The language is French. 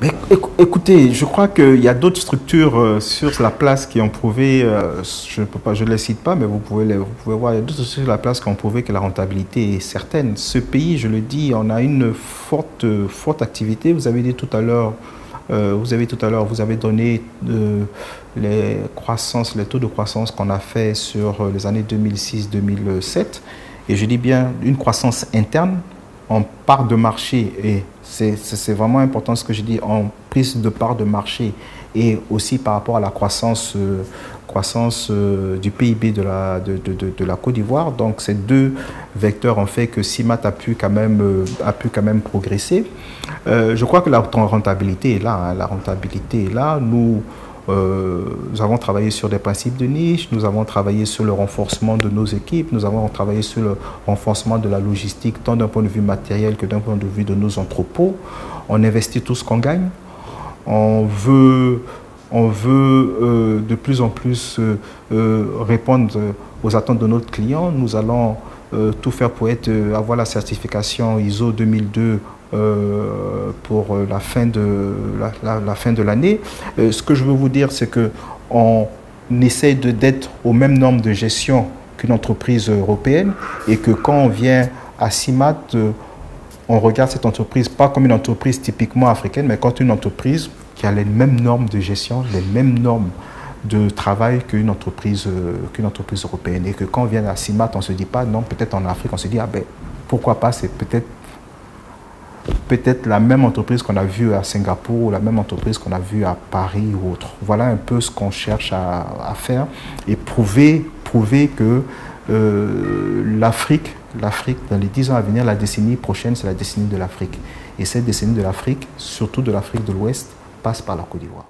Mais écoutez, je crois qu'il y a d'autres structures sur la place qui ont prouvé, je ne peux pas, je les cite pas, mais vous pouvez voir, il y a d'autres structures sur la place qui ont prouvé que la rentabilité est certaine. Ce pays, je le dis, on a une forte activité. Vous avez dit tout à l'heure, vous avez donné les taux de croissance qu'on a fait sur les années 2006-2007. Et je dis bien une croissance interne en part de marché, et c'est vraiment important ce que je dis, en prise de part de marché, et aussi par rapport à la croissance du PIB de la Côte d'Ivoire. Donc ces deux vecteurs ont fait que CIMAT a pu quand même progresser. Je crois que la rentabilité est là, hein. La rentabilité est là. Nous avons travaillé sur des principes de niche, nous avons travaillé sur le renforcement de nos équipes, nous avons travaillé sur le renforcement de la logistique, tant d'un point de vue matériel que d'un point de vue de nos entrepôts. On investit tout ce qu'on gagne. On veut de plus en plus répondre aux attentes de notre client. Nous allons tout faire pour avoir la certification ISO 2002 pour la fin de l'année. Ce que je veux vous dire, c'est qu'on essaie d'être aux mêmes normes de gestion qu'une entreprise européenne, et que quand on vient à CIMAT, on regarde cette entreprise pas comme une entreprise typiquement africaine, mais comme une entreprise qui a les mêmes normes de gestion, les mêmes normes de travail qu'une entreprise européenne. Et que quand on vient à CIMAT, on ne se dit pas, non, peut-être en Afrique, on se dit, ah ben, pourquoi pas, c'est peut-être la même entreprise qu'on a vue à Singapour, ou la même entreprise qu'on a vue à Paris ou autre. Voilà un peu ce qu'on cherche à faire, et prouver que l'Afrique, dans les 10 ans à venir, la décennie prochaine, c'est la décennie de l'Afrique. Et cette décennie de l'Afrique, surtout de l'Afrique de l'Ouest, passe par la Côte d'Ivoire.